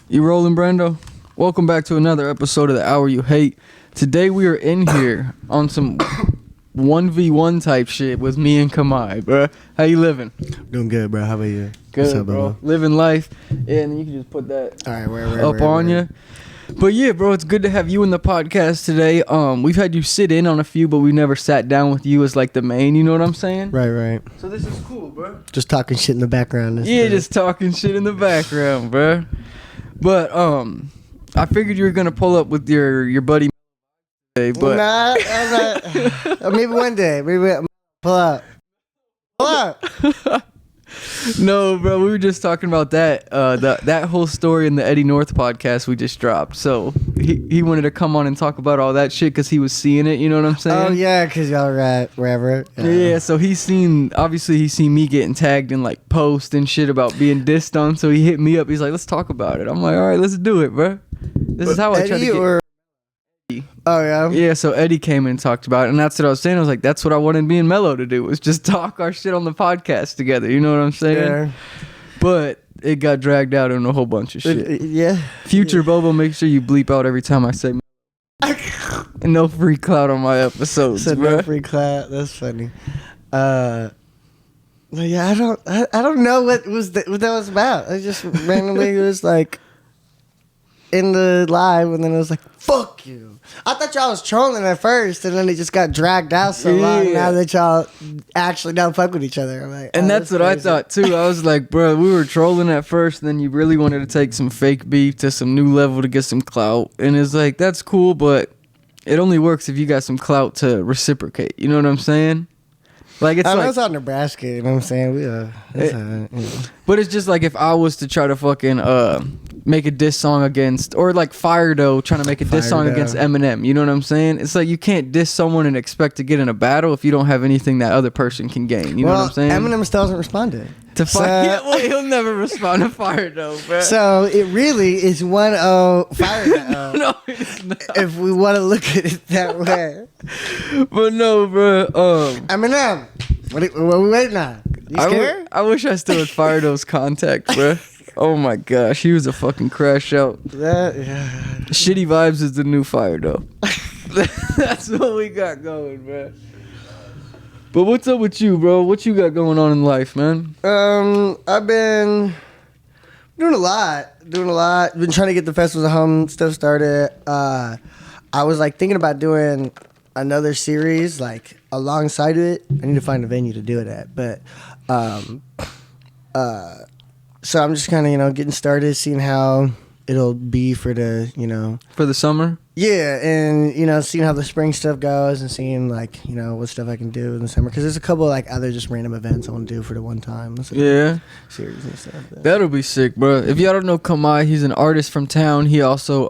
You rolling, Brando? Welcome back to another episode of The Hour You Hate. Today we are in here on some 1v1 type shit with me and Kahmai, bro. How you living? Doing good, bro. How about you? Good, What's up, bro. Bobo? Living life. Yeah, and you can just put that up on you. But yeah, bro, it's good to have you in the podcast today. We've had you sit in on a few, but we never sat down with you as like the main, you know what I'm saying? Right. So this is cool, bro. Just talking shit in the background. Yeah, just talking shit in the background, bro. But I figured you were gonna pull up with your buddy today, but I'm not. Maybe one day. Maybe pull up. No, bro, we were just talking about that that whole story in the Eddie North podcast we just dropped. So he wanted to come on and talk about all that shit because he was seeing it. You know what I'm saying? Oh yeah, because y'all were at wherever. Yeah. So he's seen me getting tagged in like posts and shit about being dissed on. So he hit me up. He's like, let's talk about it. I'm like, all right, let's do it, bro. This is how I try to get. Oh yeah. Yeah, so Eddie came in and talked about it, and that's what I was saying. I was like, that's what I wanted me and Mello to do, was just talk our shit on the podcast together. You know what I'm saying? Yeah. But it got dragged out in a whole bunch of shit. Yeah. Future Bobo, make sure you bleep out every time I say and no free clout on my episodes, So bro. no free clout. That's funny. Yeah, I don't know what that was about. I just randomly was like in the live, and then it was like, fuck you. I thought y'all was trolling at first, and then it just got dragged out so long now that y'all actually don't fuck with each other. I'm like, and that's what crazy. I thought too. I was like, bro, we were trolling at first, and then you really wanted to take some fake beef to some new level to get some clout. And it's like, that's cool, but it only works if you got some clout to reciprocate. You know what I'm saying? Like, it's like, it's all Nebraska, you know what I'm saying? But it's just like if I was to try to fucking make a diss song against, or like Fire Dough trying to make a diss song against Eminem, you know what I'm saying? It's like you can't diss someone and expect to get in a battle if you don't have anything that other person can gain. You know what I'm saying? Eminem still hasn't responded. Well, he'll never respond to Fire Dough, bro. So it really is 1-0 Fire Dough. No, it's not. If we want to look at it that way. But no, bro. Eminem, what are we waiting on? You scared? I wish I still had Fire Dough's contact, bro. Oh my gosh, he was a fucking crash out. Shitty Vibes is the new Fire Dough. That's what we got going, bro. But what's up with you, bro? What you got going on in life, man? I've been doing a lot. Been trying to get the festivals at home stuff started. I was like thinking about doing another series like alongside it. I need to find a venue to do it at, but so I'm just kind of getting started, seeing how it'll be for the for the summer. Yeah, and seeing how the spring stuff goes, and seeing like what stuff I can do in the summer, because there's a couple like other just random events I want to do for the one time. So series and stuff. That'll be sick, bro. If y'all don't know Kahmai, he's an artist from town. He also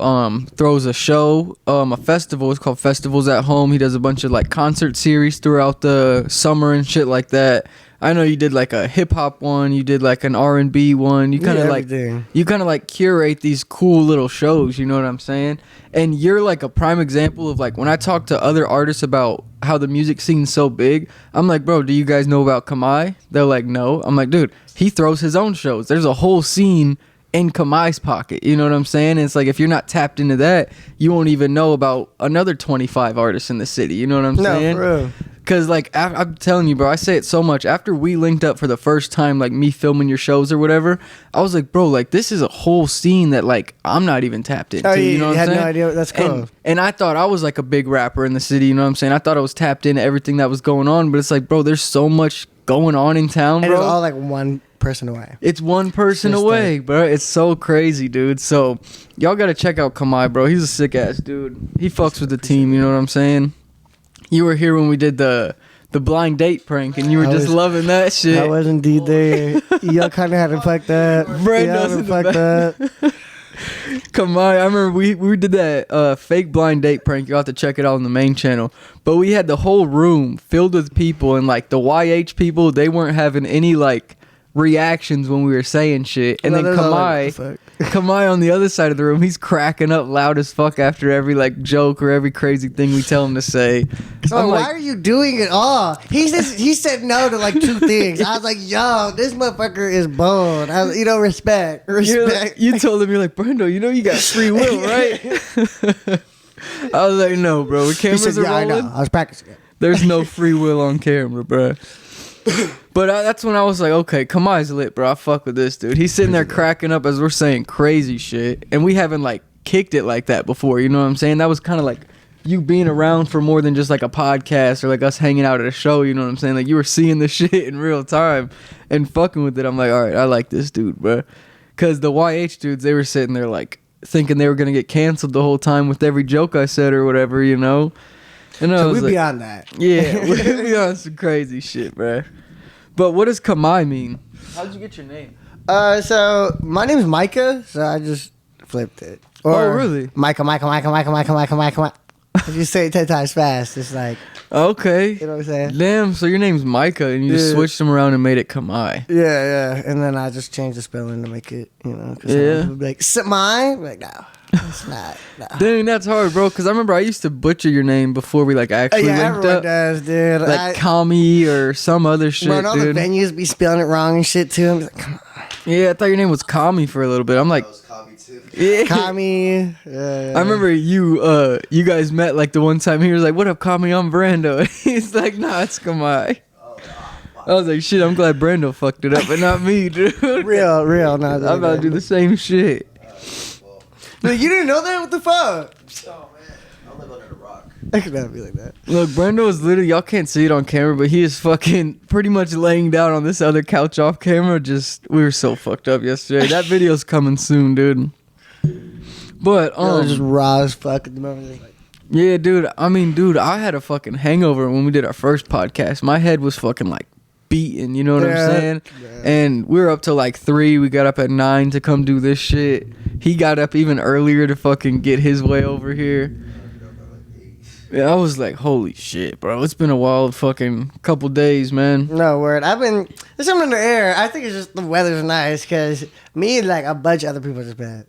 throws a show, a festival. It's called Festivals at Home. He does a bunch of like concert series throughout the summer and shit like that. I know you did like a hip hop one, you did like an R&B one. You kind of like curate these cool little shows, you know what I'm saying? And you're like a prime example of like when I talk to other artists about how the music scene's so big, I'm like, bro, do you guys know about Kahmai? They're like, no. I'm like, dude, he throws his own shows. There's a whole scene in Kahmai's pocket, you know what I'm saying? And it's like if you're not tapped into that, you won't even know about another 25 artists in the city, you know what I'm saying? No, for real. Because, like, I'm telling you, bro, I say it so much. After we linked up for the first time, like, me filming your shows or whatever, I was like, bro, like, this is a whole scene that, like, I'm not even tapped into. Oh, yeah, you know what I'm saying? I had no idea. That's cool. And I thought I was, like, a big rapper in the city, you know what I'm saying? I thought I was tapped into everything that was going on. But it's like, bro, there's so much going on in town, bro. And it's all, like, one person away. It's one person away, bro. It's so crazy, dude. So, y'all got to check out Kahmai, bro. He's a sick-ass dude. He fucks with the team, you know what I'm saying? You were here when we did the blind date prank, and you were just loving that shit. I was indeed there. Y'all kind of had to fuck that. Kahmai, I remember we did that fake blind date prank. You'll have to check it out on the main channel. But we had the whole room filled with people, and like the YH people, they weren't having any like reactions when we were saying shit. And No, then they're like, Kahmai, what the fuck? Kahmai on the other side of the room, he's cracking up loud as fuck after every like joke or every crazy thing we tell him to say. So I'm why like, are you doing it all? He said no to like 2 things. I was like, yo, this motherfucker is bold. Respect. you told him, you're like, Brendo, you know you got free will, right? I was like, no, bro. When He cameras said, are yeah, I rolling, know. I was practicing it. there's no free will on camera, bro. But that's when I was like, okay, Kamai's lit, bro. I fuck with this dude. He's sitting there cracking up as we're saying crazy shit, and we haven't like kicked it like that before. You know what I'm saying? That was kind of like you being around for more than just like a podcast or like us hanging out at a show. You know what I'm saying? Like you were seeing the shit in real time and fucking with it. I'm like, all right, I like this dude, bro. Because the YH dudes, they were sitting there like thinking they were gonna get canceled the whole time with every joke I said or whatever, you know. And I So was we like, beyond that. yeah, we be on some crazy shit, bro. But what does Kahmai mean? How'd you get your name? So my name's Micah, so I just flipped it. Oh, really? Micah. If you say it 10 times fast, it's like, Okay. you know what I'm saying? Damn, so your name's Micah and you just Yeah. switched them around and made it Kahmai. Yeah. And then I just changed the spelling to make it, because Yeah. people be like, Samai? Like, no, it's not. No. Dang, that's hard, bro. Because I remember I used to butcher your name before we like actually Yeah, linked everyone up. does, dude. Like Kami or some other shit, Bro, and all dude. the venues be spelling it wrong and shit too. I'm like, come on. Yeah, I thought your name was Kami for a little bit. I'm like, That was Kami too. yeah. Kami. I remember you guys met like the one time he was like, "What up, Kami? I'm Brando." He's like, "Nah, it's Kahmai." I was like, "Shit, I'm glad Brando fucked it up, but not me, dude." Real. No, I'm about to do the same shit. Well, Dude, you didn't know that? What the fuck? oh man, I live under a rock. I could never be like that. Look, Brando is literally, y'all can't see it on camera, but he is fucking pretty much laying down on this other couch off camera. We were so fucked up yesterday. That video's coming soon, dude. But, Just raw as fuck at the moment. yeah, dude, I had a fucking hangover when we did our first podcast. My head was fucking like beaten, you know what I'm Yeah. saying? Yeah. And we were up till like 3. We got up at 9 to come do this shit. He got up even earlier to fucking get his way over here. Yeah, I was like, holy shit, bro. It's been a wild fucking couple days, man. No word. There's something in the air. I think it's just the weather's nice because me and like a bunch of other people just been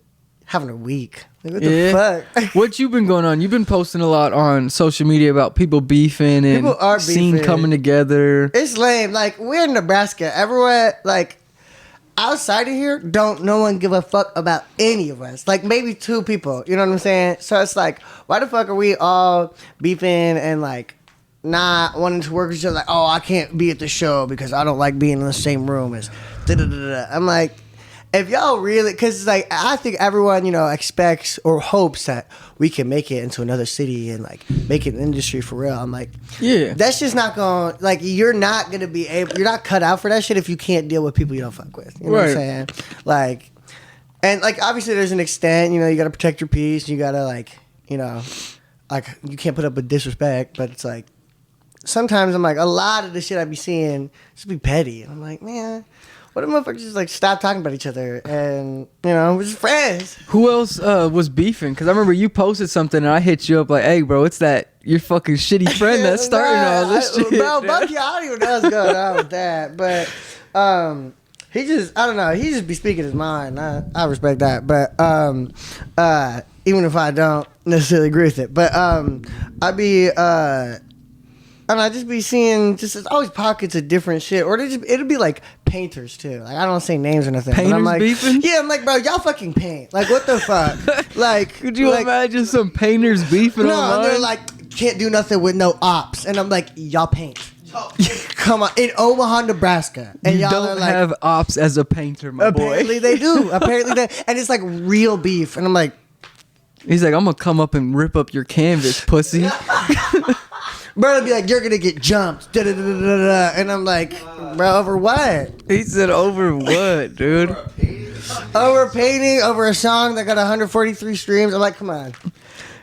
having a week. Like, what the fuck? What you been going on? You've been posting a lot on social media about people beefing and People are scene beefing. coming together. It's lame. Like, we're in Nebraska. Everyone, like, outside of here, no one give a fuck about any of us. Like, maybe 2 people. You know what I'm saying? So it's like, why the fuck are we all beefing and, like, not wanting to work with each other? Like, oh, I can't be at the show because I don't like being in the same room as da-da-da-da. I'm like, if y'all really, because it's like, I think everyone, expects or hopes that we can make it into another city and like make it an industry for real. I'm like, Yeah. that's just not going, like, you're not going to be able, you're not cut out for that shit if you can't deal with people you don't fuck with. You know what I'm Right. saying? Like, and like, obviously there's an extent, you got to protect your peace. You got to like, like, you can't put up with disrespect, but it's like, sometimes I'm like, a lot of the shit I be seeing just be petty. And I'm like, man, what if motherfuckers just like stop talking about each other and, we're just friends. Who else was beefing? Because I remember you posted something and I hit you up like, hey, bro, it's that your fucking shitty friend that's starting all this shit. Bro, Bucky, I don't even know what's going on with that. But he just, I don't know, he just be speaking his mind. I respect that. But even if I don't necessarily agree with it. But I just be seeing there's always pockets of different shit, or it'll be like painters too. Like, I don't say names or nothing. But I'm Painters like, beefing? yeah, I'm like, bro, y'all fucking paint. Like, what the fuck? Like, Could you like, imagine some painters beefing no, online? and they're like, can't do nothing with no ops, and I'm like, y'all paint. Come on, in Omaha, Nebraska, and you y'all don't are like, have ops as a painter, my apparently boy. they do. Apparently they, and it's like real beef, and I'm like, He's like, I'm gonna come up and rip up your canvas, pussy. bro, be like, you're gonna get jumped, da-da-da-da-da-da. And I'm like, bro, over what? He said, over what, dude? Over painting, over a song that got 143 streams. I'm like, come on.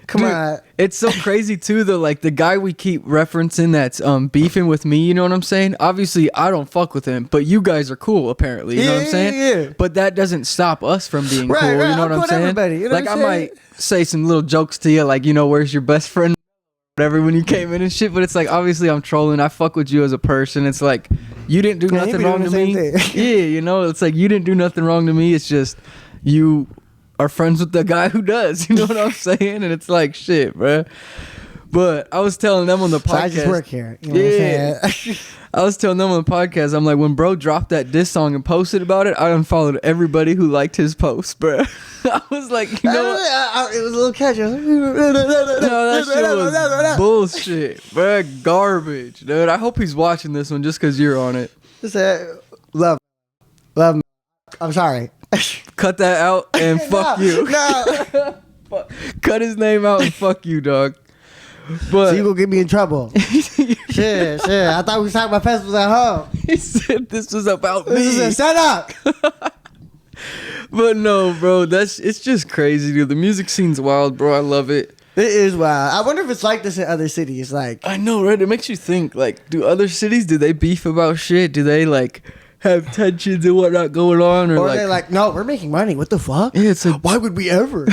Come Dude, on. It's so crazy too though, like the guy we keep referencing that's beefing with me, you know what I'm saying? Obviously I don't fuck with him, but you guys are cool apparently, you know what I'm saying? Yeah. But that doesn't stop us from being Right, cool, right. you know I'm what I'm cool with saying? everybody, you know like what I I'm saying? might say some little jokes to you, like, where's your best friend? Whatever when you came in and shit, but it's like obviously I'm trolling. I fuck with you as a person. It's like you didn't do Yeah, he nothing be wrong to doing me. the same thing. Yeah, you know, it's like you didn't do nothing wrong to me. It's just you are friends with the guy who does. You know what I'm saying? And it's like shit, bruh. But I was telling them on the podcast. So I just work here. You know what I'm saying? I was telling them on the podcast, I'm like, when bro dropped that diss song and posted about it, I unfollowed everybody who liked his post, bro. I was like, you know what? It was a little catchy. I was like, No, that shit was bullshit, bro. Garbage, dude. I hope he's watching this one just because you're on it. Love. I'm sorry. Cut that out and fuck you. No. Cut his name out and fuck you, dog. But So you gonna get me in trouble. Shit. I thought we was talking about festivals at home. he said this was about me. This is a setup. But no, bro, it's just crazy, dude. The music scene's wild, bro. I love it. It is wild. I wonder if it's like this in other cities. Like, I know, right? It makes you think, like, do other cities, do they beef about shit? Do they, like, have tensions and whatnot going on? or they're like, no, we're making money. What the fuck? Yeah, it's like, Why would we ever?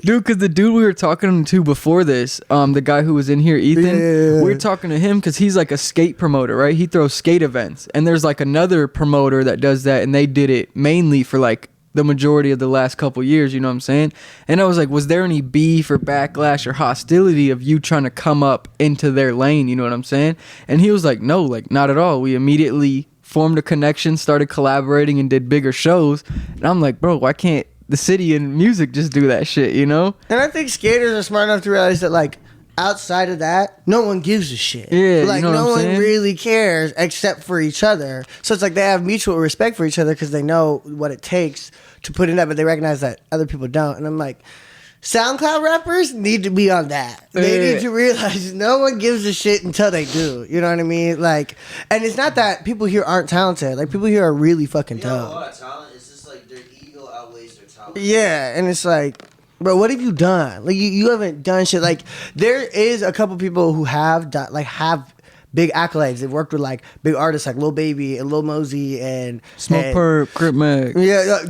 dude, because the dude we were talking to before this, the guy who was in here, Ethan, Yeah. we were talking to him because he's like a skate promoter, right? He throws skate events. And there's like another promoter that does that, and they did it mainly for like the majority of the last couple years, you know what I'm saying? And I was like, was there any beef or backlash or hostility of you trying to come up into their lane, you know what I'm saying? And he was like, no, like, not at all. We immediately formed a connection, started collaborating, and did bigger shows. And I'm like, bro, why can't the city and music just do that shit, you know? And I think skaters are smart enough to realize that, like, outside of that, no one gives a shit. Yeah, like, you know what no I'm one saying? really cares except for each other. So it's like they have mutual respect for each other because they know what it takes to put in that, but they recognize that other people don't. And I'm like, SoundCloud rappers need to be on that. They need to realize no one gives a shit until they do. You know what I mean? Like, and it's not that people here aren't talented. Like, people here are really fucking You have a talented. lot of talent. It's just like their ego outweighs their talent. Yeah, and it's like, bro, what have you done? Like, you haven't done shit. Like, there is a couple people who have done, like, have big accolades. They've worked with like big artists like Lil Baby and Lil Mosey and Smoke Perp, Crip Mag. Yeah,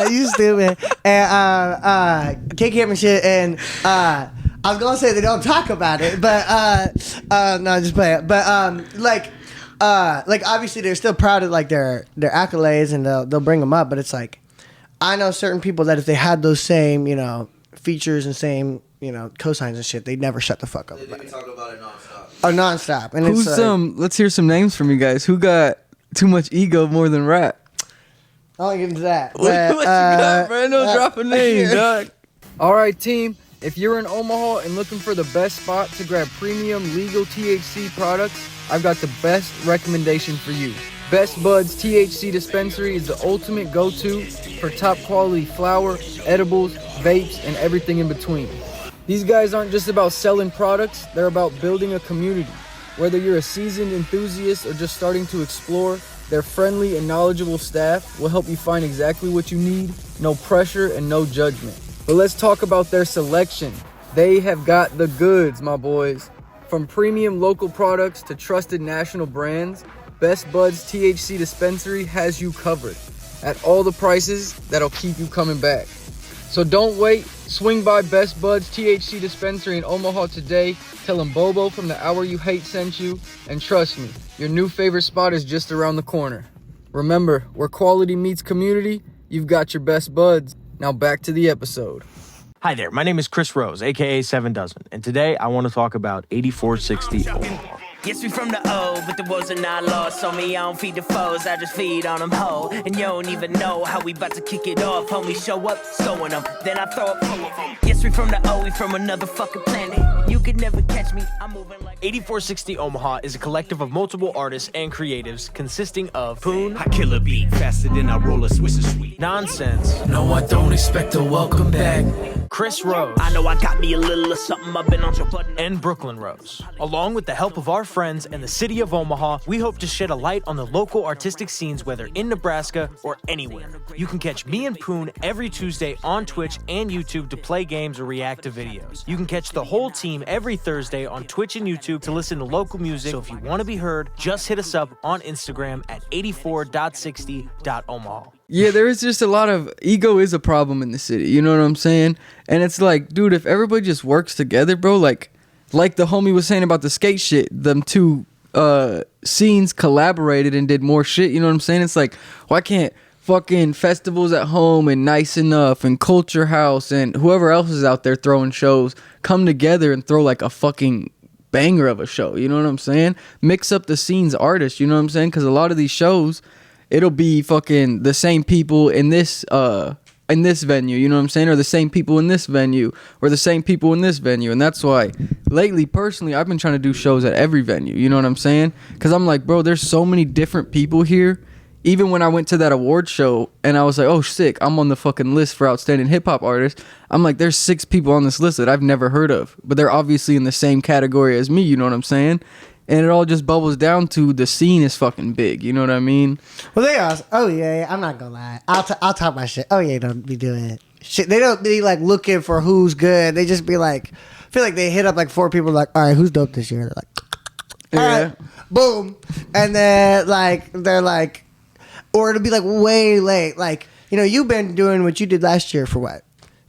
you stupid. And KK and shit. And I was gonna say they don't talk about it, but no, just play it. But like obviously they're still proud of like their accolades and they'll bring them up. But it's like, I know certain people that if they had those same, you know, features and same, you know, cosigns and shit, they'd never shut the fuck up They about be it. talking about it nonstop. Oh, nonstop. And Who's it's like, let's hear some names from you guys. Who got too much ego more than rap? I won't get into that. What you got, bro? No dropping names, yeah. dog. All right, team. If you're in Omaha and looking for the best spot to grab premium legal THC products, I've got the best recommendation for you. Best Buds THC Dispensary is the ultimate go-to for top quality flower, edibles, vapes, and everything in between. These guys aren't just about selling products, they're about building a community. Whether you're a seasoned enthusiast or just starting to explore, their friendly and knowledgeable staff will help you find exactly what you need, no pressure and no judgment. But let's talk about their selection. They have got the goods, my boys. From premium local products to trusted national brands, Best Buds THC Dispensary has you covered at all the prices that'll keep you coming back. So don't wait. Swing by Best Buds THC Dispensary in Omaha today. Tell them Bobo from The Hour You Hate sent you. And trust me, your new favorite spot is just around the corner. Remember, where quality meets community, you've got your Best Buds. Now back to the episode. Hi there, my name is Chris Rose, aka 7 Dozen, and today I want to talk about 8460 Omaha. Yes, we from the O, but the words are not lost on me. I don't feed the foes, I just feed on them whole. And you don't even know how we about to kick it off. Homie, show up, sowing them, then I throw up. Yes, we from the O, we from another fucking planet. You could never catch me, I'm moving like 8460 Omaha is a collective of multiple artists and creatives consisting of Poon, I kill a beat faster than I roll a Swiss sweet. Nonsense, No, I don't expect a welcome back. Chris Rose, I know I got me a little of something, I've been on your button. and Brooklyn Rose. Along with the help of our friends and the city of Omaha, we hope to shed a light on the local artistic scenes, whether in Nebraska or anywhere. You can catch me and Poon every Tuesday on Twitch and YouTube to play games or react to videos. You can catch the whole team every Thursday on Twitch and YouTube to listen to local music. So if you want to be heard, just hit us up on Instagram at 84.60.omaha. Yeah, there is just a lot of ego is a problem in the city. You know what I'm saying? And it's like, dude, if everybody just works together, bro, like the homie was saying about the skate shit, them two scenes collaborated and did more shit. You know what I'm saying? It's like, why can't fucking Festivals at Home and Nice Enough and Culture House and whoever else is out there throwing shows come together and throw like a fucking banger of a show? You know what I'm saying? Mix up the scenes artists. You know what I'm saying? Because a lot of these shows, it'll be fucking the same people in this venue, you know what I'm saying, or the same people in this venue, or the same people in this venue. And that's why lately, personally, I've been trying to do shows at every venue, you know what I'm saying? Because I'm like, bro, there's so many different people here. Even when I went to that award show and I was like, oh, sick, I'm on the fucking list for outstanding hip-hop artist, I'm like, there's 6 people on this list that I've never heard of, but they're obviously in the same category as me, you know what I'm saying? And it all just bubbles down to the scene is fucking big, you know what I mean? Well, they are. Oh yeah, I'm not gonna lie. I'll talk my shit. Oh yeah, don't be doing shit. They don't be like looking for who's good. They just be like, I feel like they hit up like 4 people. Like, all right, who's dope this year? They're like, all right, boom, and then like they're like, or it'll be like way late. Like, you know, you've been doing what you did last year for what,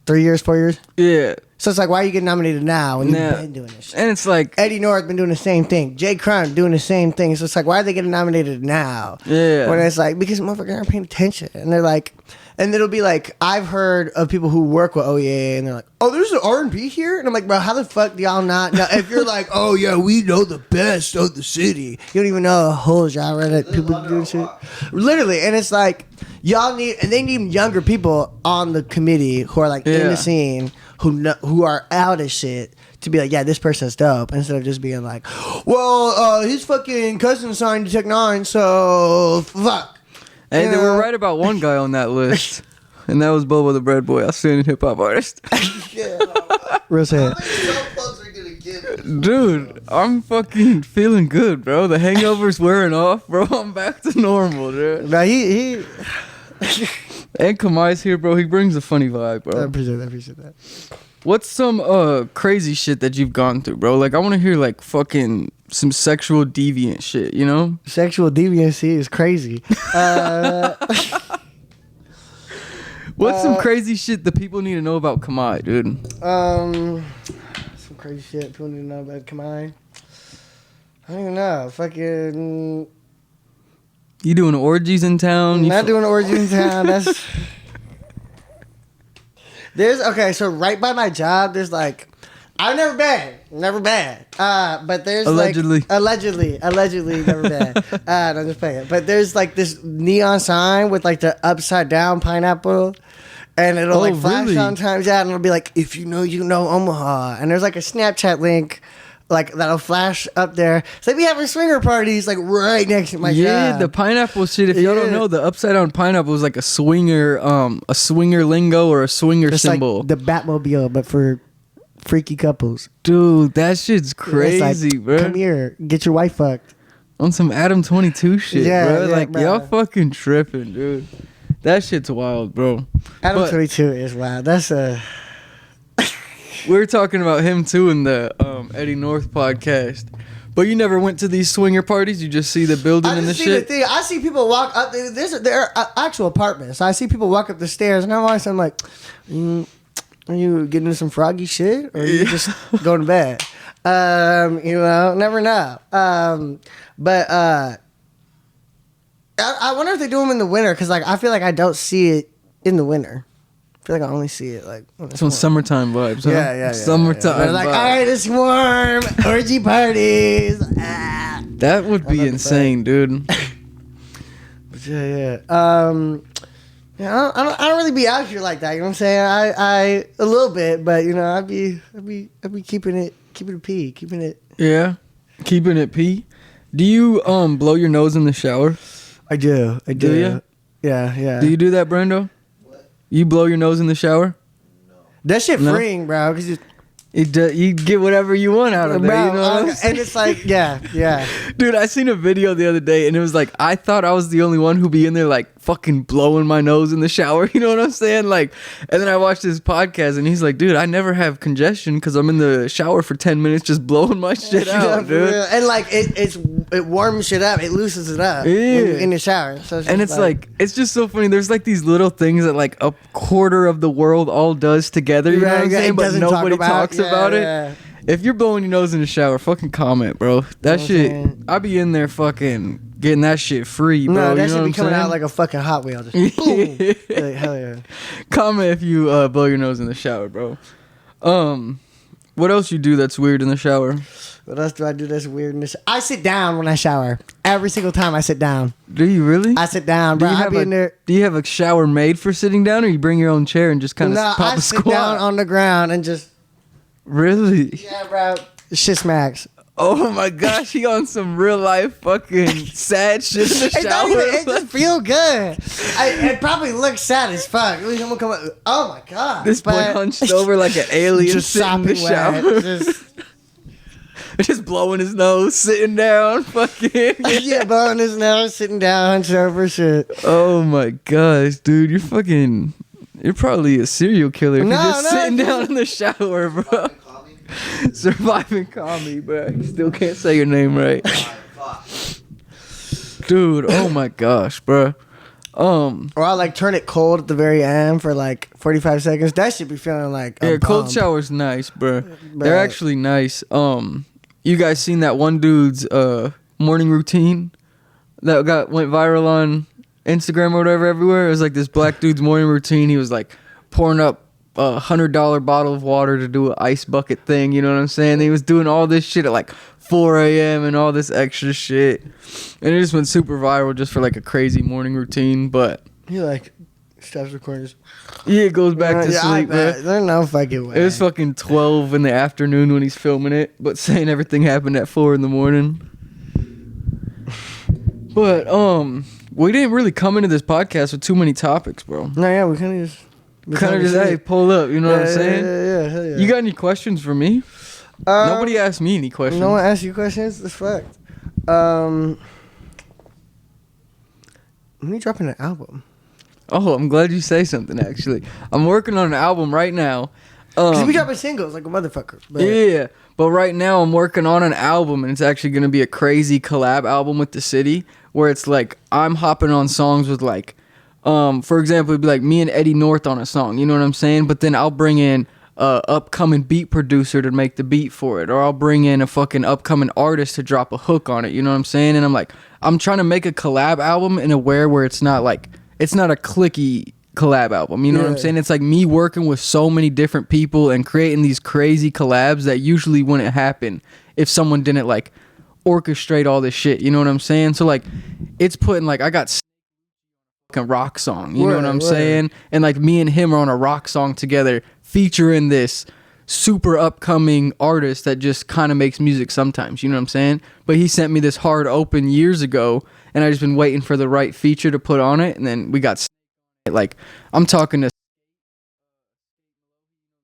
3 years, 4 years? Yeah. So it's like, why are you getting nominated now when you've been doing this shit? And it's like, Eddie North been doing the same thing. Jay Crump doing the same thing. So it's like, why are they getting nominated now? Yeah. When it's like, because motherfuckers aren't paying attention. And they're like, and it'll be like, I've heard of people who work with OEAA and they're like, oh, there's an R&B here? And I'm like, bro, how the fuck do y'all not know? If you're like, oh yeah, we know the best of the city. You don't even know the whole genre that people do shit. Literally. And it's like, y'all need, and they need younger people on the committee who are like in the scene, who are out of shit, to be like, yeah, this person's dope, instead of just being like, well, his fucking cousin signed to Tech 9, so fuck. Hey, they were right about one guy on that list, and that was Bobo the Bread Boy, outstanding hip hop artist. Real sad. Dude, I'm fucking feeling good, bro. The hangover's wearing off, bro. I'm back to normal, dude. Now he And Kahmai's here, bro. He brings a funny vibe, bro. I appreciate that. What's some crazy shit that you've gone through, bro? Like, I want to hear like fucking some sexual deviant shit, you know? Sexual deviancy is crazy. What's some crazy shit that people need to know about Kahmai, dude? Some crazy shit people need to know about Kahmai. I don't even know. Fucking. You doing orgies in town? Not doing orgies in town. That's. So right by my job, there's like, I've never been, but there's allegedly never been. No, just playing. But there's like this neon sign with like the upside down pineapple, and it'll like flash really? sometimes, and it'll be like, if you know Omaha, and there's like a Snapchat link, like that'll flash up there. So they be having swinger parties like right next to my job. Yeah, the pineapple shit. If y'all don't know, the upside down pineapple is like a swinger lingo or a swinger It's symbol. like the Batmobile, but for freaky couples. Dude, that shit's crazy, It's like, bro. come here, get your wife fucked. On some Adam 22 shit, Yeah, bro. yeah, Like, bro. y'all fucking tripping, dude. That shit's wild, bro. Adam But 22 is wild. That's a. we were talking about him too in the Eddie North podcast. But you never went to these swinger parties? You just see the building I and the just see shit? the thing. I see people walk up. They're actual apartments. I see people walk up the stairs, and I'm like, are you getting into some froggy shit, or are you just going to bed? Never know. But I wonder if they do them in the winter, because like I feel like I don't see it in the winter. I feel like I only see it like when it's Some warm. summertime vibes, huh? Yeah. Summertime They're like, vibes. all right, it's warm. Orgy parties. That would be insane, dude. Yeah. Yeah, I don't really be out here like that. You know what I'm saying? I a little bit, but you know, I'd be keeping it P, keeping it. Yeah, keeping it P. Do you blow your nose in the shower? I do. Do you? Yeah. Do you do that, Brando? What? You blow your nose in the shower? That shit No? freeing, bro. Cause You get whatever you want out of bro, there. You know what I'm and saying? it's like, yeah. Dude, I seen a video the other day, and it was like, I thought I was the only one who be in there like fucking blowing my nose in the shower. You know what I'm saying? Like, and then I watched his podcast, and he's like, dude, I never have congestion because I'm in the shower for 10 minutes just blowing my shit out, For dude. real. And like it warms shit up. It loosens it up when Yeah. you're in the shower. So And it's like, it's just so funny. There's like these little things that like a quarter of the world all does together. You know what I'm saying? But nobody talks about it. If you're blowing your nose in the shower, fucking comment, bro. That shit, Okay. I be in there fucking getting that shit free, bro. No, that you know should what be I'm coming saying? out like a fucking Hot Wheel. Just boom. Like, hell yeah. Comment if you blow your nose in the shower, bro. What else you do that's weird in the shower? What else do I do that's weird in this? I sit down when I shower. Every single time I sit down. Do you really? I sit down, bro. I be in there. Do you have a shower made for sitting down, or you bring your own chair and just kind of No, pop I a sit squat? down on the ground and just, Really? yeah, bro. Shit smacks. Oh my gosh, he on some real life fucking sad shit in the It's shower. not even, it just feel good. It probably looks sad as fuck. At least someone come up. Oh my god. This boy But- hunched over like an alien just sitting in the sopping shower. wet. Just, Just blowing his nose, sitting down, fucking. yeah, blowing his nose, sitting down, hunched over, shit. Oh my gosh, dude, you're probably a serial killer if No, you're just no, sitting just- down in the shower, bro. Call me. Surviving comedy, bro. You still can't say your name right. Alright, fuck. Dude, oh my gosh, bro. Or I'll like turn it cold at the very end for like 45 seconds. That should be feeling like a Yeah, cold bomb. shower's nice, bro. They're Bruh. actually nice. You guys seen that one dude's morning routine that went viral on Instagram or whatever everywhere? It was like this black dude's morning routine. He was like pouring up a $100 bottle of water to do an ice bucket thing. You know what I'm saying? He was doing all this shit at like 4 a.m. and all this extra shit, and it just went super viral just for like a crazy morning routine. But He like stops recording. yeah, it goes back to Yeah, I sleep, bro. bet. There's no fucking way. It was fucking 12 in the afternoon when he's filming it, but saying everything happened at 4 in the morning. But we didn't really come into this podcast with too many topics, bro. No, yeah, we kind of just. Hey, pull up, you know what I'm saying? Yeah, hell yeah. You got any questions for me? Nobody asked me any questions. No one asked you questions? That's fact. When you dropping an album? Oh, I'm glad you say something, actually. I'm working on an album right now. Because we dropping singles like a motherfucker. But Yeah, but right now I'm working on an album, and it's actually going to be a crazy collab album with the city, where it's like I'm hopping on songs with like, for example, it'd be like me and Eddie North on a song, you know what I'm saying? But then I'll bring in a upcoming beat producer to make the beat for it, or I'll bring in a fucking upcoming artist to drop a hook on it, you know what I'm saying? And I'm trying to make a collab album in a way where it's not a clicky collab album, you know what I'm Yeah. saying? It's like me working with so many different people and creating these crazy collabs that usually wouldn't happen if someone didn't like orchestrate all this shit, you know what I'm saying? So like it's putting like I got fucking rock song, you know what I'm Word. saying? And like me and him are on a rock song together featuring this super upcoming artist that just kind of makes music sometimes, you know what I'm saying? But he sent me this hard open years ago, and I just been waiting for the right feature to put on it, and then we got like I'm talking to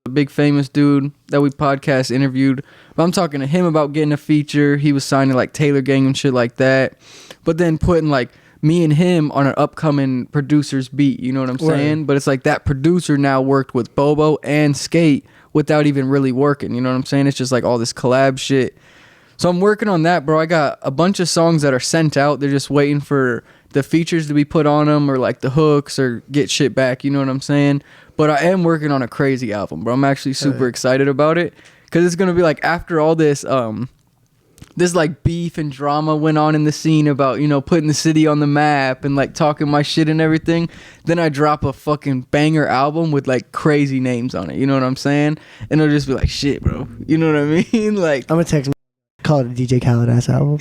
a big famous dude that we podcast interviewed, but I'm talking to him about getting a feature. He was signing like Taylor Gang and shit like that, but then putting like me and him on an upcoming producer's beat, you know what I'm saying? But it's like that producer now worked with Bobo and Skate without even really working, you know what I'm saying? It's just like all this collab shit. So I'm working on that, bro. I got a bunch of songs that are sent out. They're just waiting for the features to be put on them, or like the hooks, or get shit back, you know what I'm saying? But I am working on a crazy album, bro. I'm actually super excited about it, because it's gonna be like after all this this like beef and drama went on in the scene about, you know, putting the city on the map and like talking my shit and everything, then I drop a fucking banger album with like crazy names on it, you know what I'm saying? And it'll just be like, shit, bro, you know what I mean? Like I'm gonna text. Call it a DJ Khaled ass album.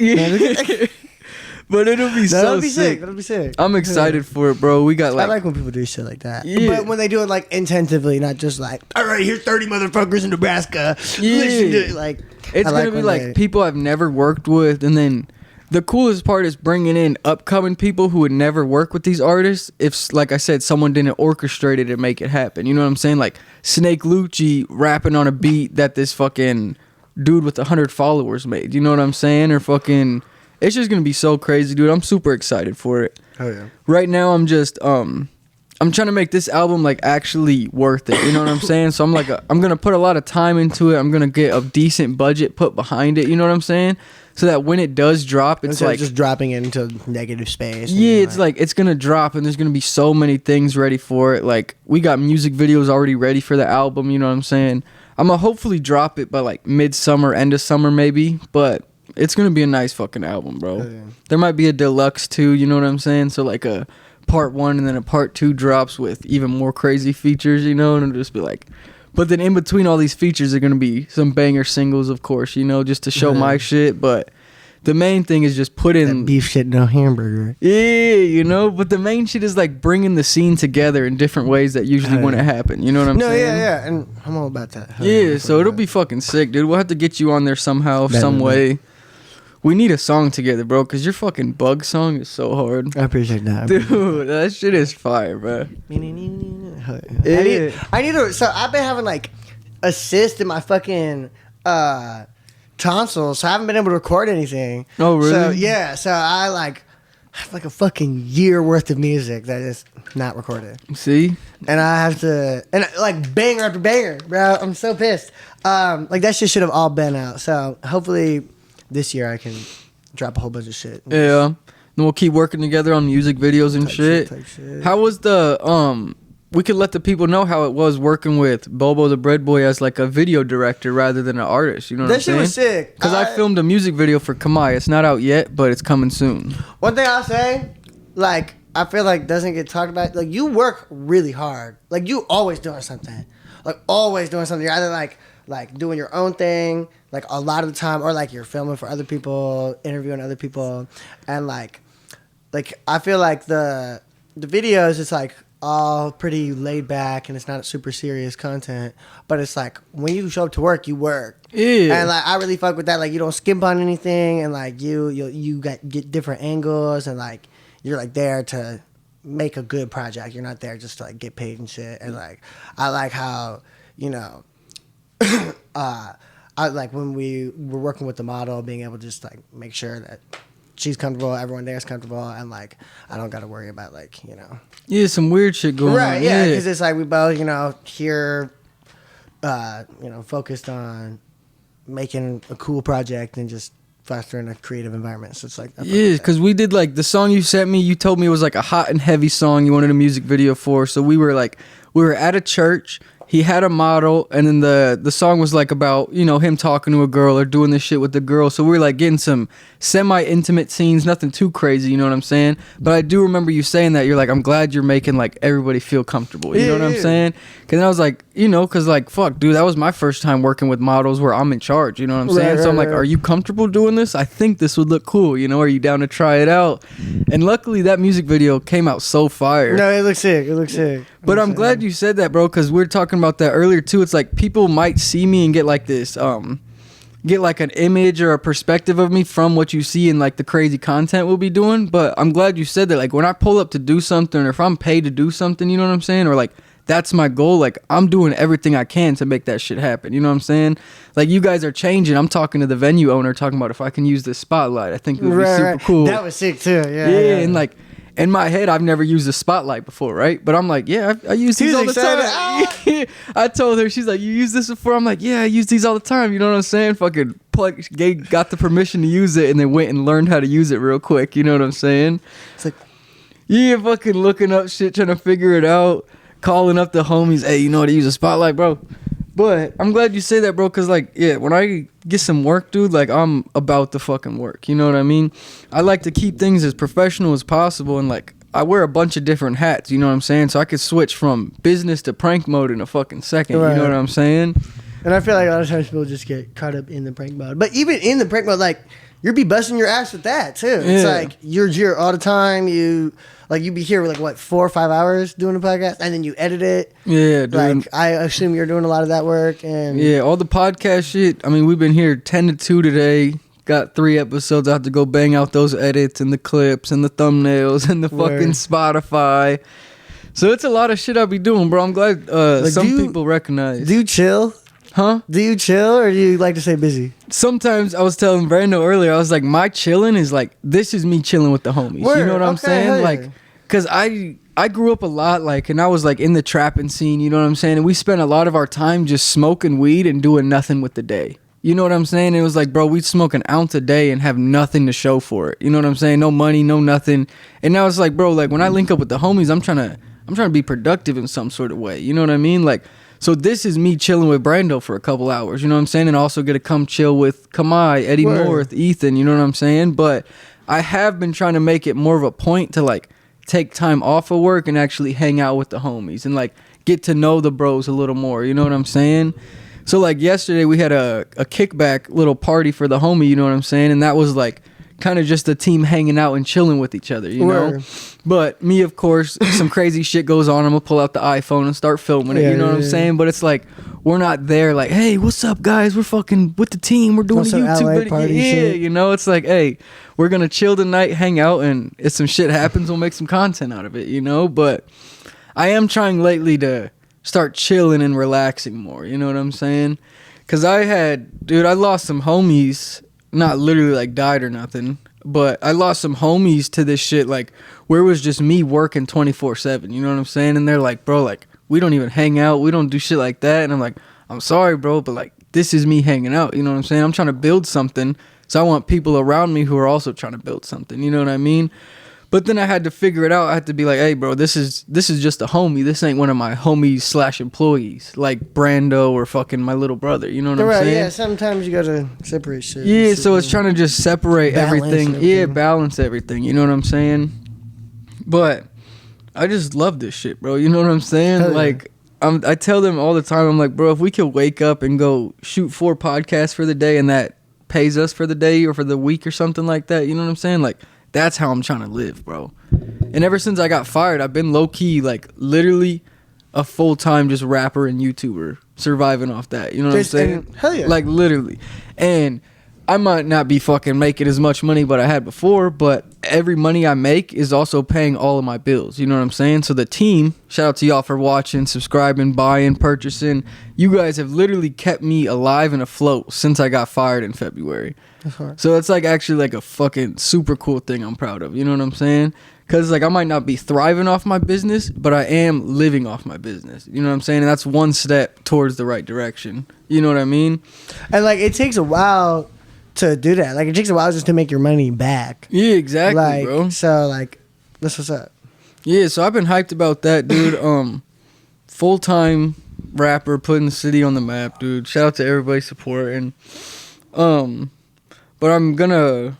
but it'll be so That'll be sick. sick. That'll be sick. I'm excited for it, bro. We got I like, like when people do shit like that. Yeah. But when they do it like intensively, not just like, all right, here's 30 motherfuckers in Nebraska. Yeah. Listen to it. Like, it's I gonna be when like they- people I've never worked with, and then the coolest part is bringing in upcoming people who would never work with these artists if, like I said, someone didn't orchestrate it and make it happen. You know what I'm saying? Like Snake Lucci rapping on a beat that this fucking dude with 100 followers made. You know what I'm saying? Or fucking, it's just gonna be so crazy, dude. I'm super excited for it. Oh yeah. Right now I'm just I'm trying to make this album like actually worth it. You know what I'm saying? So I'm like, I'm gonna put a lot of time into it. I'm gonna get a decent budget put behind it. You know what I'm saying? So that when it does drop, it's Instead like of just dropping it into negative space. yeah, it's like it's gonna drop, and there's gonna be so many things ready for it. Like we got music videos already ready for the album. You know what I'm saying? I'm gonna hopefully drop it by like midsummer, end of summer maybe. But it's gonna be a nice fucking album, bro. Yeah. There might be a deluxe too. You know what I'm saying? So like a part 1 and then a part 2 drops with even more crazy features, you know, and it'll just be like, but then in between all these features are gonna be some banger singles, of course, you know, just to show my shit. But the main thing is just put in that beef shit, no hamburger. yeah, you know, but the main shit is like bringing the scene together in different ways that usually wouldn't happen, you know what I'm saying? Yeah, and I'm all about that. Yeah, so it'll be fucking sick, dude. We'll have to get you on there somehow, some way. We need a song together, bro, because your fucking bug song is so hard. I appreciate that. Dude, that shit is fire, bro. I need to. So I've been having like a cyst in my fucking tonsils, so I haven't been able to record anything. Oh, really? So yeah, so I like have like a fucking year worth of music that is not recorded. See? And I have to, and like banger after banger, bro. I'm so pissed. Like that shit should have all been out. So hopefully this year I can drop a whole bunch of shit. Yeah. Then we'll keep working together on music videos and shit. Type shit. How was the we could let the people know how it was working with Bobo the Bread Boy as like a video director rather than an artist. You know what I'm That shit saying? was sick. Because I filmed a music video for Kahmai. It's not out yet, but it's coming soon. One thing I'll say, like, I feel like doesn't get talked about. Like, you work really hard. Like, you always doing something. Like, always doing something. You're either like doing your own thing, like a lot of the time, or like you're filming for other people, interviewing other people, and like I feel like the videos, it's like all pretty laid back and it's not super serious content, but it's like when you show up to work, you work. Yeah. And like I really fuck with that. Like you don't skimp on anything, and like you get different angles, and like you're like there to make a good project. You're not there just to like get paid and shit. And like I like how, you know, I like when we were working with the model, being able to just like make sure that she's comfortable, everyone there is comfortable, and like I don't got to worry about like, you know. Yeah, some weird shit going on. Right, yeah, because it's like we both, you know, here, you know, focused on making a cool project and just fostering a creative environment. So it's like, yeah, because we did like the song you sent me. You told me it was like a hot and heavy song you wanted a music video for. So we were at a church. He had a model, and then the song was like about, you know, him talking to a girl or doing this shit with the girl. So we were like getting some semi-intimate scenes, nothing too crazy, you know what I'm saying? But I do remember you saying that. You're like, I'm glad you're making like everybody feel comfortable. You know what I'm saying? Because I was like, you know, because like, fuck, dude, that was my first time working with models where I'm in charge. You know what I'm saying? So I'm like, are you comfortable doing this? I think this would look cool. You know, are you down to try it out? And luckily that music video came out so fire. No, it looks sick. It looks sick. But I'm glad you said that, bro, because we were talking about that earlier too. It's like people might see me and get like this, get like an image or a perspective of me from what you see in like the crazy content we'll be doing. But I'm glad you said that. Like when I pull up to do something, or if I'm paid to do something, you know what I'm saying? Or like that's my goal. Like I'm doing everything I can to make that shit happen. You know what I'm saying? Like you guys are changing. I'm talking to the venue owner, talking about if I can use this spotlight. I think it would be super cool. That was sick too. Yeah. Yeah, and like in my head, I've never used a spotlight before, right? But I'm like, yeah, I use these all the time. I told her, she's like, you use this before? I'm like, yeah, I use these all the time. You know what I'm saying? Fucking got the permission to use it, and then went and learned how to use it real quick. You know what I'm saying? It's like, yeah, fucking looking up shit, trying to figure it out, calling up the homies. Hey, you know how to use a spotlight, bro? But I'm glad you say that, bro, because, like, yeah, when I get some work, dude, like, I'm about the fucking work. You know what I mean? I like to keep things as professional as possible, and, like, I wear a bunch of different hats, you know what I'm saying? So I could switch from business to prank mode in a fucking second, right. You know what I'm saying? And I feel like a lot of times people just get caught up in the prank mode. But even in the prank mode, like, you'll be busting your ass with that, too. Yeah. It's like, you're here all the time, you be here with, like, what, 4 or 5 hours doing a podcast, and then you edit it. Yeah, dude. Like, I assume you're doing a lot of that work. And yeah, all the podcast shit. I mean, we've been here 10 to 2 today. Got 3 episodes. I have to go bang out those edits and the clips and the thumbnails and the fucking Spotify. So it's a lot of shit I be doing, bro. I'm glad like, some people recognize. Do you chill? Huh? Do you chill, or do you like to stay busy? Sometimes I was telling Brando earlier, I was like, my chilling is like, this is me chilling with the homies. Word. You know what I'm Okay, saying? hey. Like, Cause I grew up a lot, like, and I was like in the trapping scene, you know what I'm saying? And we spent a lot of our time just smoking weed and doing nothing with the day. You know what I'm saying? It was like, bro, we'd smoke an ounce a day and have nothing to show for it. You know what I'm saying? No money, no nothing. And now it's like, bro, like when I link up with the homies, I'm trying to be productive in some sort of way. You know what I mean? Like, so this is me chilling with Brando for a couple hours, you know what I'm saying? And also get to come chill with Kahmai, Eddie Word. North, Ethan, you know what I'm saying? But I have been trying to make it more of a point to like take time off of work and actually hang out with the homies and like get to know the bros a little more, you know what I'm saying? So like yesterday we had a kickback little party for the homie, you know what I'm saying? And that was like kind of just the team hanging out and chilling with each other, you know? But me, of course, some crazy shit goes on. I'm gonna pull out the iPhone and start filming it, you know what I'm saying? But it's like, we're not there like, hey, what's up, guys? We're fucking with the team. We're doing a Some YouTube LA video. party Yeah, shit. you know? It's like, hey, we're gonna chill tonight, hang out, and if some shit happens, we'll make some content out of it, you know? But I am trying lately to start chilling and relaxing more, you know what I'm saying? Because I lost some homies, not literally like died or nothing, but I lost some homies to this shit, like, where it was just me working 24/7, you know what I'm saying? And they're like, bro, like, we don't even hang out, we don't do shit like that. And I'm like, I'm sorry, bro, but like, this is me hanging out, you know what I'm saying? I'm trying to build something, so I want people around me who are also trying to build something, you know what I mean? But then I had to figure it out. I had to be like, hey, bro, this is just a homie. This ain't one of my homies / employees, like Brando or fucking my little brother. You know what I'm saying? Yeah, sometimes you gotta separate shit. Yeah, so it's trying to just separate Balance everything. everything. Yeah, balance everything. You know what I'm saying? But I just love this shit, bro. You know what I'm saying? Hell yeah. Like, I tell them all the time, I'm like, bro, if we could wake up and go shoot 4 podcasts for the day and that pays us for the day or for the week or something like that, you know what I'm saying? Like, that's how I'm trying to live, bro. And ever since I got fired, I've been low-key, like, literally a full-time just rapper and YouTuber surviving off that. You know what I'm saying? Hell yeah. Like, literally. And I might not be fucking making as much money what I had before, but every money I make is also paying all of my bills. You know what I'm saying? So the team, shout out to y'all for watching, subscribing, buying, purchasing. You guys have literally kept me alive and afloat since I got fired in February. That's hard. So it's like actually like a fucking super cool thing I'm proud of. You know what I'm saying? Because like I might not be thriving off my business, but I am living off my business. You know what I'm saying? And that's one step towards the right direction. You know what I mean? And like it takes a while to do that. Like it takes a while just to make your money back. Yeah, exactly, Like bro. so like that's what's up. Yeah, so I've been hyped about that, dude. Full-time rapper, putting the city on the map, dude. Shout out to everybody supporting. But I'm gonna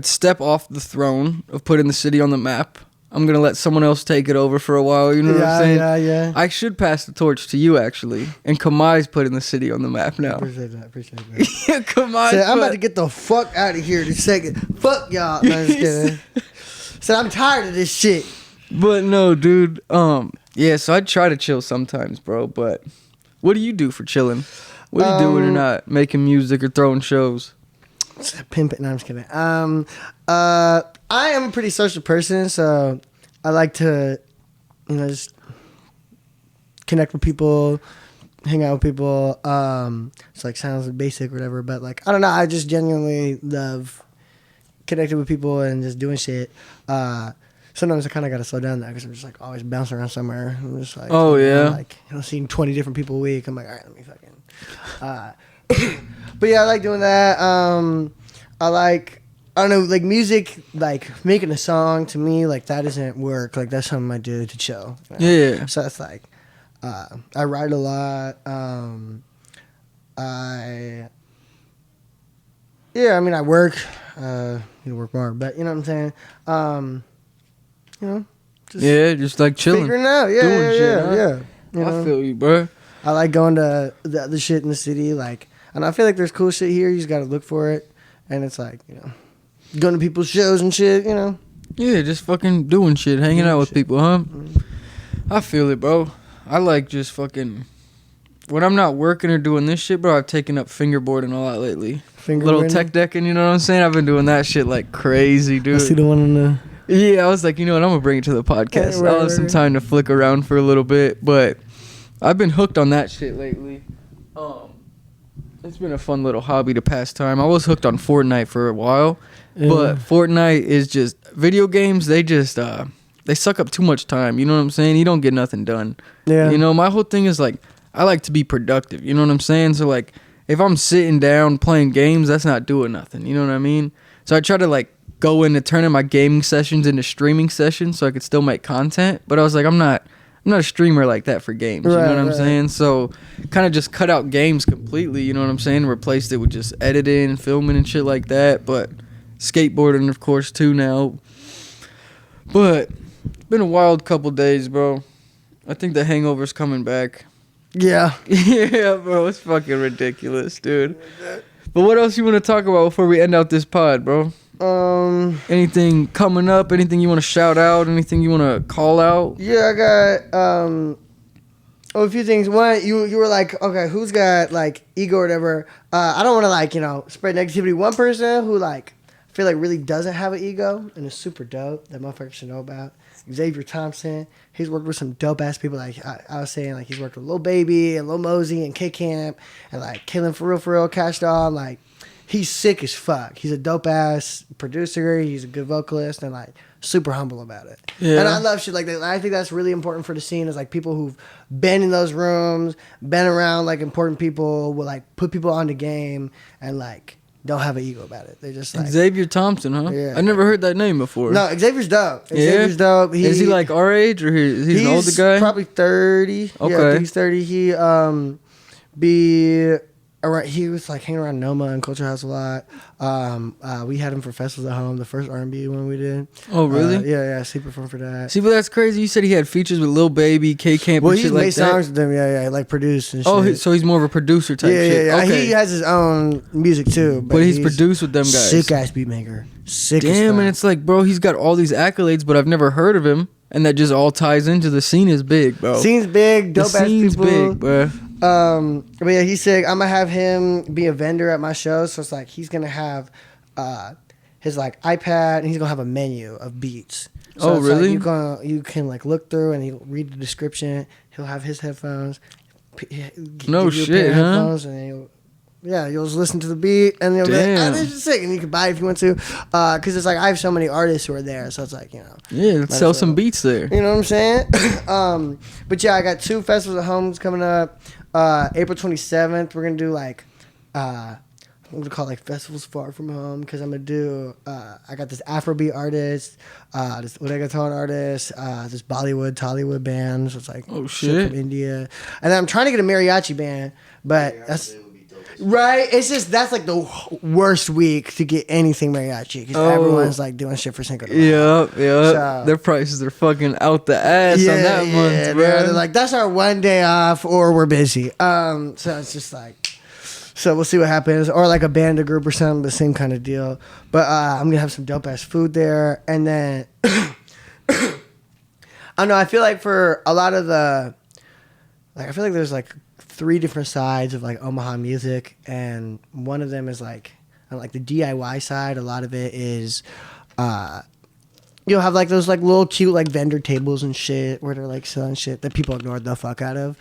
step off the throne of putting the city on the map. I'm gonna let someone else take it over for a while. You know what I'm saying? Yeah. I should pass the torch to you, actually. And Kahmai's putting the city on the map now. Appreciate that. Yeah, Kahmai. So I'm about to get the fuck out of here in a second. Fuck y'all. No, I'm just kidding. So I'm tired of this shit. But no, dude. Yeah. So I try to chill sometimes, bro. But what do you do for chilling? What do you do when you're not making music or throwing shows? Pimp it. No, I'm just kidding. I am a pretty social person, so I like to, just connect with people, hang out with people. It's like sounds basic or whatever, but like I don't know. I just genuinely love connecting with people and just doing shit. Sometimes I kind of got to slow down that because I'm just like always bouncing around somewhere. I'm just like, oh yeah, like seeing 20 different people a week. I'm like, all right, let me fucking. But yeah, I like doing that. I don't know, like music, like making a song to me, like that isn't work. Like that's something I do to chill. Yeah. So it's like, I write a lot. I work. Work more, but you know what I'm saying. Just like chilling, figuring it out. doing shit, huh? Yeah. You know? I feel you, bro. I like going to the other shit in the city, like, and I feel like there's cool shit here. You just gotta look for it, and it's like going to people's shows and shit. Yeah, just fucking doing shit, hanging out with people, huh? Mm-hmm. I feel it, bro. I like just fucking when I'm not working or doing this shit, bro. I've taken up fingerboarding a lot lately. Little tech decking, you know what I'm saying? I've been doing that shit like crazy, dude. I see the one in the. Yeah, I was like, you know what? I'm gonna bring it to the podcast. I'll have some time to flick around for a little bit, but I've been hooked on that shit lately. It's been a fun little hobby to pass time. I was hooked on Fortnite for a while, but Fortnite is just video games. They just they suck up too much time. You know what I'm saying? You don't get nothing done. Yeah. You know, my whole thing is like, I like to be productive. You know what I'm saying? So like, if I'm sitting down playing games, that's not doing nothing. You know what I mean? So I try to like go into turning my gaming sessions into streaming sessions so I could still make content. But I was like, I'm not a streamer like that for games. You know what I'm saying? So kind of just cut out games completely. You know what I'm saying? Replaced it with just editing and filming and shit like that. But skateboarding, of course, too now. But it's been a wild couple days, bro. I think the hangover's coming back. Yeah. Yeah, bro. It's fucking ridiculous, dude. But what else you want to talk about before we end out this pod, bro? Anything coming up? Anything you want to shout out? Anything you want to call out? Yeah, I got a few things. One, you were like, okay, who's got like ego or whatever? I don't want to like, you know, spread negativity. One person who like I feel like really doesn't have an ego and is super dope that motherfuckers should know about. Xavier Thompson. He's worked with some dope ass people. Like I was saying, like he's worked with Lil Baby and Lil Mosey and K Camp and like Killing For Real, Cash Doll. Like he's sick as fuck. He's a dope ass producer. He's a good vocalist and like super humble about it. Yeah. And I love shit like that. I think that's really important for the scene is like people who've been in those rooms, been around like important people, will like put people on the game and like don't have an ego about it. They just like Xavier Thompson, huh? Yeah. I never heard that name before. No, Xavier's dope. Xavier's dope. Is he like our age or he's an older guy? Probably 30. Okay. Yeah, I think he's 30. He was like hanging around Noma and Culture House a lot. We had him for festivals at home, the first R&B one we did. Oh, really? Yeah, he performed for that. See, but that's crazy. You said he had features with Lil Baby, K Camp, and shit like that. Well, he's made songs with them, yeah, like produced and shit. Oh, so he's more of a producer type shit. Yeah. Okay. He has his own music too. But he's produced with them guys. Sick ass beat maker. Sick as Damn, fuck. and it's like, bro, he's got all these accolades, but I've never heard of him. And that just all ties into the scene is big, bro. Scene's big, dope ass people. The scene's big, bro. But yeah, he said I'm gonna have him be a vendor at my show. So it's like he's gonna have his like iPad and he's gonna have a menu of beats. So it's really? Like you can like look through and he'll read the description. He'll have his headphones. No give you a shit, pair of huh? headphones and you'll just listen to the beat and you'll be like, Damn. this is sick, and you can buy it if you want to. Because it's like I have so many artists who are there, so it's like, you know. Yeah, let's sell some beats there. You know what I'm saying? But yeah, I got 2 festivals at home coming up. April 27th, we're gonna do like I'm gonna call it like festivals far from home because I'm gonna do I got this Afrobeat artist, this reggaeton artist, this Bollywood Tollywood band. So it's like shit from India, and then I'm trying to get a mariachi band, but that's. Right, it's just that's like the worst week to get anything mariachi because everyone's like doing shit for Cinco de Mayo. Yeah. So, their prices are fucking out the ass on that month, bro. They're like, that's our one day off, or we're busy. So it's just like, so we'll see what happens, or like a band, a group, or something, the same kind of deal. But I'm gonna have some dope ass food there, and then I don't know. I feel like for a lot of the, like, I feel like there's like 3 different sides of like Omaha music, and one of them is like on like the DIY side. A lot of it is you'll have like those like little cute like vendor tables and shit where they're like selling shit that people ignore the fuck out of.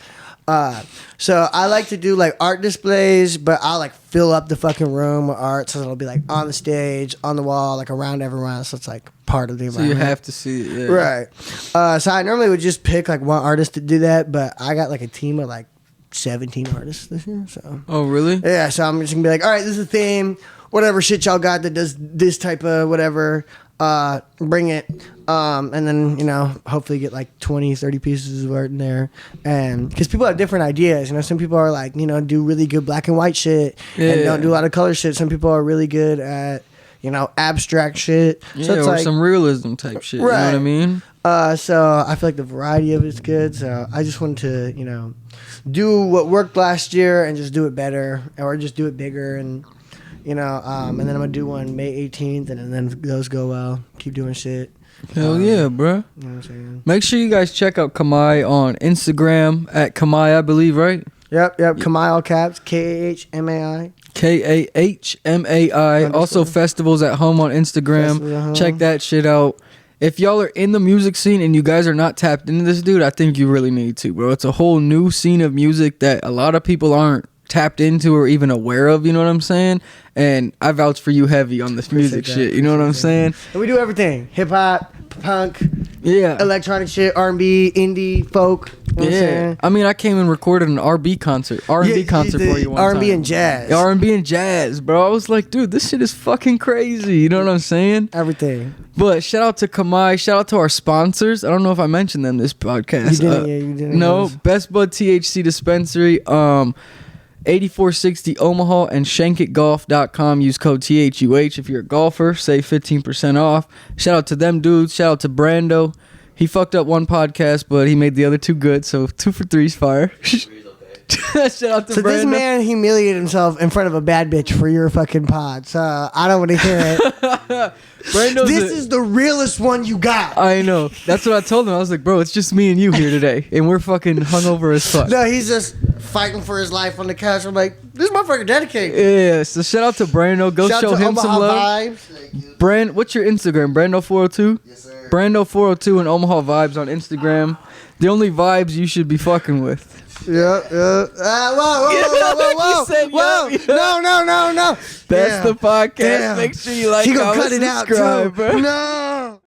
So I like to do like art displays, but I'll like fill up the fucking room with art, so it'll be like on the stage, on the wall, like around everyone, so it's like part of the environment. So you have to see it, yeah. Right. So I normally would just pick like one artist to do that, but I got like a team of like 17 artists this year. So. Oh, really? Yeah, so I'm just gonna be like, all right, this is a theme, whatever shit y'all got that does this type of whatever, bring it, and then, you know, hopefully get like 20, 30 pieces of art in there, and because people have different ideas, you know, some people are like, you know, do really good black and white shit, and don't do a lot of color shit. Some people are really good at, you know, abstract shit. Yeah, so it's or like, some realism type shit, right. You know what I mean? So I feel like the variety of it's good, so I just wanted to, you know, do what worked last year and just do it better, or just do it bigger, and you know, and then I'm gonna do one May 18th, and then if those go well, keep doing shit. Hell yeah, bro. You know what I'm saying? Make sure you guys check out Kahmai on Instagram at Kahmai, I believe, right? Yep. Kahmai all caps, KAHMAI. KAHMAI. Also festivals at home on Instagram. Check that shit out. If y'all are in the music scene and you guys are not tapped into this dude, I think you really need to, bro. It's a whole new scene of music that a lot of people aren't tapped into or even aware of, you know what I'm saying? And I vouch for you heavy on this music shit, you know what I'm saying? And we do everything. Hip hop, punk, Yeah. electronic shit, R&B, indie, folk. You know what I'm Yeah. saying? I mean, I came and recorded an R&B concert for you one R&B time. and jazz. Yeah, R&B and jazz, bro. I was like, dude, this shit is fucking crazy. You know what I'm saying? Everything. But shout out to Kahmai. Shout out to our sponsors. I don't know if I mentioned them this podcast. You didn't, yeah, you didn't. No, Best Bud THC Dispensary, 8460 Omaha, and shankitgolf.com. Use code THUH if you're a golfer. Save 15% off. Shout out to them dudes. Shout out to Brando. He fucked up one podcast, but he made the other two good. So 2 for 3's fire. Shout out to So Brando. this man humiliated himself in front of a bad bitch for your fucking pod. So I don't want to hear it. Brando's This is the realest one you got. I know. That's what I told him. I was like, bro, it's just me and you here today. And we're fucking hungover as fuck. No, he's just fighting for his life on the couch. I'm like, this motherfucker dedicated. Yeah, so shout out to Brando. Go Shout show out to him some Omaha love. Vibes. Brand, what's your Instagram? Brando402? Yes, sir. Brando402 and Omaha Vibes on Instagram. The only vibes you should be fucking with. Yeah. Whoa. You said Whoa. yeah. No. That's the podcast. Damn. Make sure you like, He gonna comment, cut it out, subscribe, too. bro. No.